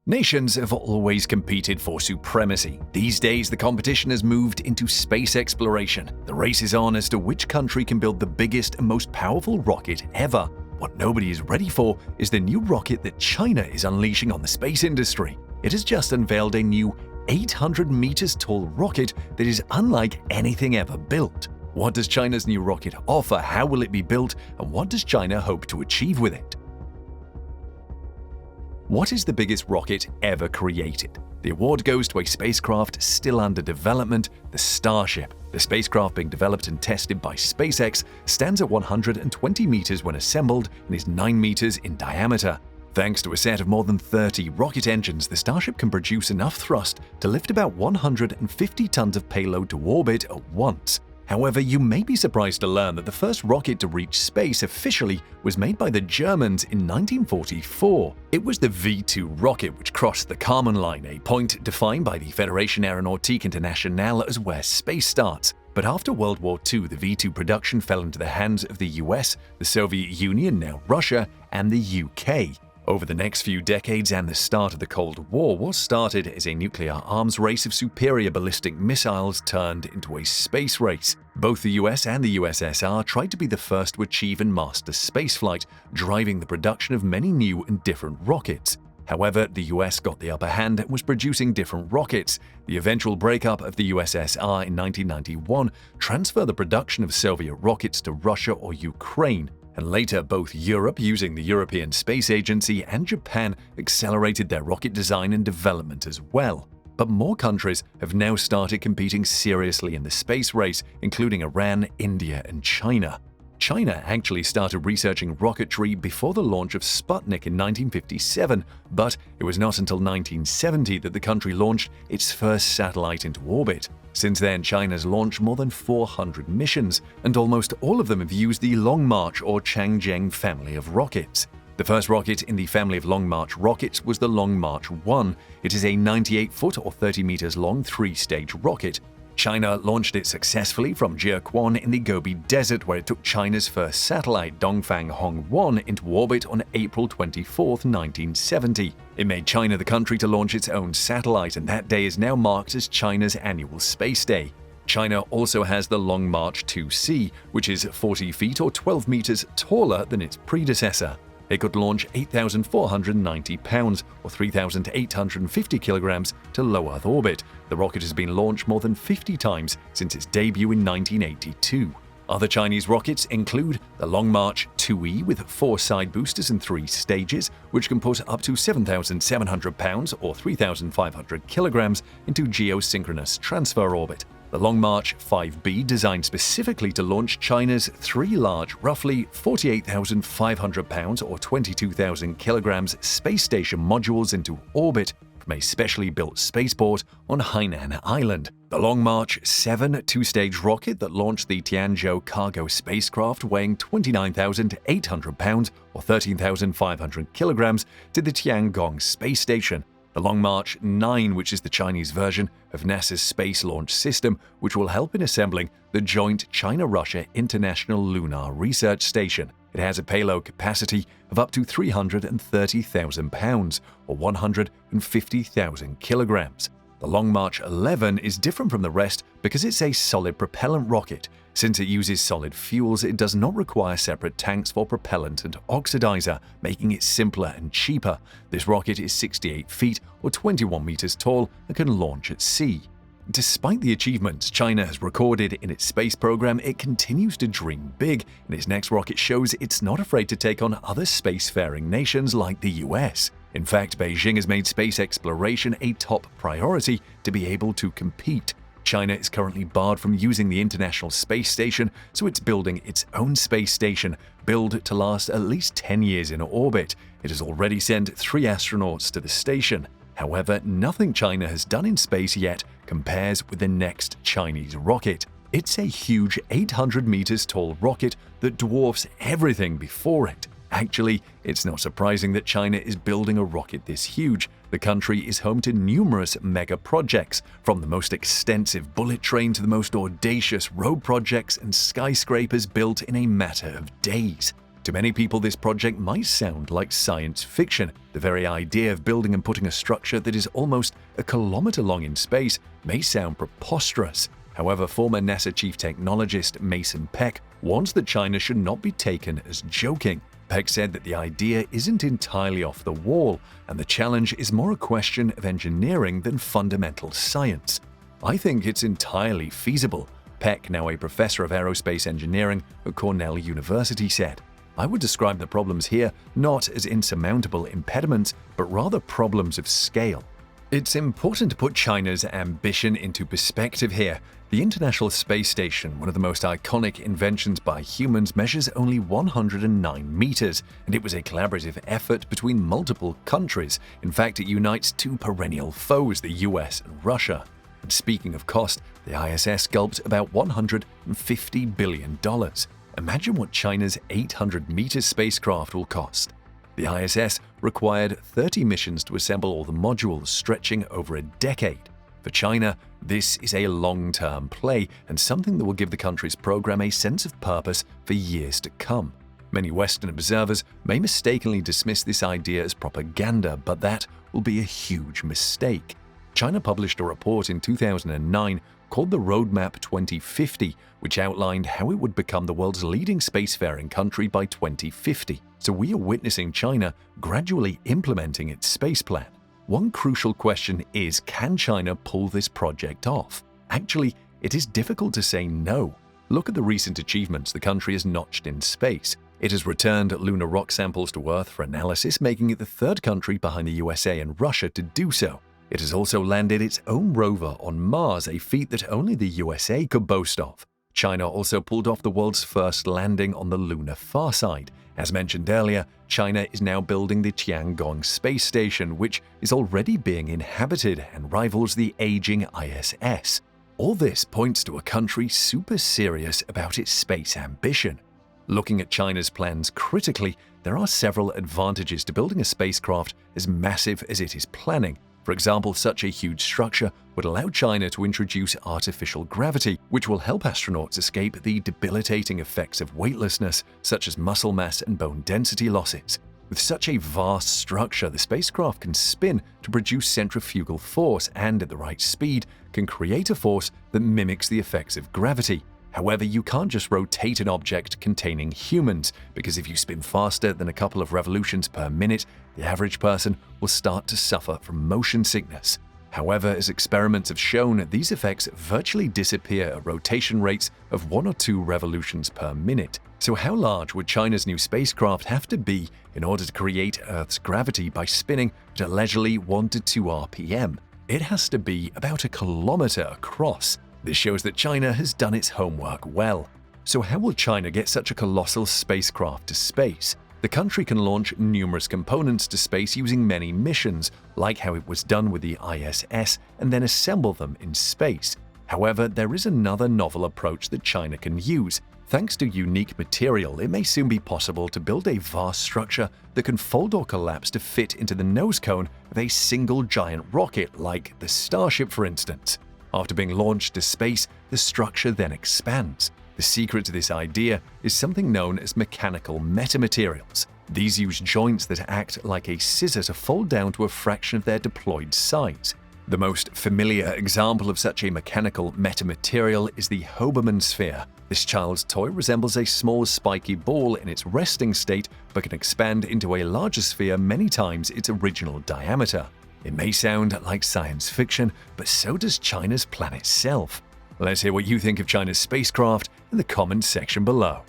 Nations have always competed for supremacy. These days, the competition has moved into space exploration. The race is on as to which country can build the biggest and most powerful rocket ever. What nobody is ready for is the new rocket that China is unleashing on the space industry. It has just unveiled a new 800 meters tall rocket that is unlike anything ever built. What does China's new rocket offer? How will it be built? And what does China hope to achieve with it? What is the biggest rocket ever created? The award goes to a spacecraft still under development, the Starship. The spacecraft being developed and tested by SpaceX stands at 120 meters when assembled and is 9 meters in diameter. Thanks to a set of more than 30 rocket engines, the Starship can produce enough thrust to lift about 150 tons of payload to orbit at once. However, you may be surprised to learn that the first rocket to reach space officially was made by the Germans in 1944. It was the V2 rocket which crossed the Kármán line, a point defined by the Fédération Aéronautique Internationale as where space starts. But after World War II, the V2 production fell into the hands of the US, the Soviet Union, now Russia, and the UK. Over the next few decades and the start of the Cold War, what started as a nuclear arms race of superior ballistic missiles turned into a space race. Both the US and the USSR tried to be the first to achieve and master spaceflight, driving the production of many new and different rockets. However, the US got the upper hand and was producing different rockets. The eventual breakup of the USSR in 1991 transferred the production of Soviet rockets to Russia or Ukraine. And later, both Europe, using the European Space Agency, and Japan accelerated their rocket design and development as well. But more countries have now started competing seriously in the space race, including Iran, India, and China. China actually started researching rocketry before the launch of Sputnik in 1957, but it was not until 1970 that the country launched its first satellite into orbit. Since then, China's launched more than 400 missions, and almost all of them have used the Long March or Changzheng family of rockets. The first rocket in the family of Long March rockets was the Long March 1. It is a 98-foot or 30 meters long three-stage rocket. China launched it successfully from Jiuquan in the Gobi Desert, where it took China's first satellite, Dongfang Hong-1, into orbit on April 24, 1970. It made China the country to launch its own satellite, and that day is now marked as China's annual Space Day. China also has the Long March 2C, which is 40 feet or 12 meters taller than its predecessor. It could launch 8,490 pounds or 3,850 kilograms to low Earth orbit. The rocket has been launched more than 50 times since its debut in 1982. Other Chinese rockets include the Long March 2E with 4 side boosters and 3 stages, which can put up to 7,700 pounds or 3,500 kilograms into geosynchronous transfer orbit. The Long March 5B, designed specifically to launch China's 3 large, roughly 48,500 pounds or 22,000 kilograms space station modules into orbit from a specially built spaceport on Hainan Island. The Long March 7 two-stage rocket that launched the Tianzhou cargo spacecraft weighing 29,800 pounds or 13,500 kilograms to the Tiangong space station. The Long March 9, which is the Chinese version of NASA's Space Launch System, which will help in assembling the joint China-Russia International Lunar Research Station. It has a payload capacity of up to 330,000 pounds or 150,000 kilograms. The Long March 11 is different from the rest because it's a solid propellant rocket. Since it uses solid fuels, it does not require separate tanks for propellant and oxidizer, making it simpler and cheaper. This rocket is 68 feet or 21 meters tall and can launch at sea. Despite the achievements China has recorded in its space program, it continues to dream big, and its next rocket shows it's not afraid to take on other spacefaring nations like the US. In fact, Beijing has made space exploration a top priority to be able to compete. China is currently barred from using the International Space Station, so it's building its own space station, built to last at least 10 years in orbit. It has already sent 3 astronauts to the station. However, nothing China has done in space yet compares with the next Chinese rocket. It's a huge 800 meters tall rocket that dwarfs everything before it. Actually, it's not surprising that China is building a rocket this huge. The country is home to numerous mega projects, from the most extensive bullet train to the most audacious road projects and skyscrapers built in a matter of days. To many people, this project might sound like science fiction. The very idea of building and putting a structure that is almost a kilometer long in space may sound preposterous. However, former NASA chief technologist Mason Peck warns that China should not be taken as joking. Peck said that the idea isn't entirely off the wall, and the challenge is more a question of engineering than fundamental science. I think it's entirely feasible, Peck, now a professor of aerospace engineering at Cornell University, said. I would describe the problems here not as insurmountable impediments, but rather problems of scale. It's important to put China's ambition into perspective here. The International Space Station, one of the most iconic inventions by humans, measures only 109 meters, and it was a collaborative effort between multiple countries. In fact, it unites two perennial foes, the US and Russia. And speaking of cost, the ISS gulped about $150 billion. Imagine what China's 800-meter spacecraft will cost. The ISS required 30 missions to assemble all the modules, stretching over a decade. For China, this is a long-term play and something that will give the country's program a sense of purpose for years to come. Many Western observers may mistakenly dismiss this idea as propaganda, but that will be a huge mistake. China published a report in 2009 called the Roadmap 2050, which outlined how it would become the world's leading spacefaring country by 2050. So we are witnessing China gradually implementing its space plan. One crucial question is, can China pull this project off? Actually, it is difficult to say no. Look at the recent achievements the country has notched in space. It has returned lunar rock samples to Earth for analysis, making it the third country behind the USA and Russia to do so. It has also landed its own rover on Mars, a feat that only the USA could boast of. China also pulled off the world's first landing on the lunar far side. As mentioned earlier, China is now building the Tiangong space station, which is already being inhabited and rivals the aging ISS. All this points to a country super serious about its space ambition. Looking at China's plans critically, there are several advantages to building a spacecraft as massive as it is planning. For example, such a huge structure would allow China to introduce artificial gravity, which will help astronauts escape the debilitating effects of weightlessness, such as muscle mass and bone density losses. With such a vast structure, the spacecraft can spin to produce centrifugal force and, at the right speed, can create a force that mimics the effects of gravity. However, you can't just rotate an object containing humans, because if you spin faster than a couple of revolutions per minute, the average person will start to suffer from motion sickness. However, as experiments have shown, these effects virtually disappear at rotation rates of 1 or 2 revolutions per minute. So how large would China's new spacecraft have to be in order to create Earth's gravity by spinning at a leisurely 1 to 2 RPM? It has to be about a kilometer across. This shows that China has done its homework well. So how will China get such a colossal spacecraft to space? The country can launch numerous components to space using many missions, like how it was done with the ISS, and then assemble them in space. However, there is another novel approach that China can use. Thanks to unique material, it may soon be possible to build a vast structure that can fold or collapse to fit into the nose cone of a single giant rocket, like the Starship, for instance. After being launched to space, the structure then expands. The secret to this idea is something known as mechanical metamaterials. These use joints that act like a scissor to fold down to a fraction of their deployed size. The most familiar example of such a mechanical metamaterial is the Hoberman sphere. This child's toy resembles a small spiky ball in its resting state, but can expand into a larger sphere many times its original diameter. It may sound like science fiction, but so does China's plan itself. Let's hear what you think of China's spacecraft in the comments section below.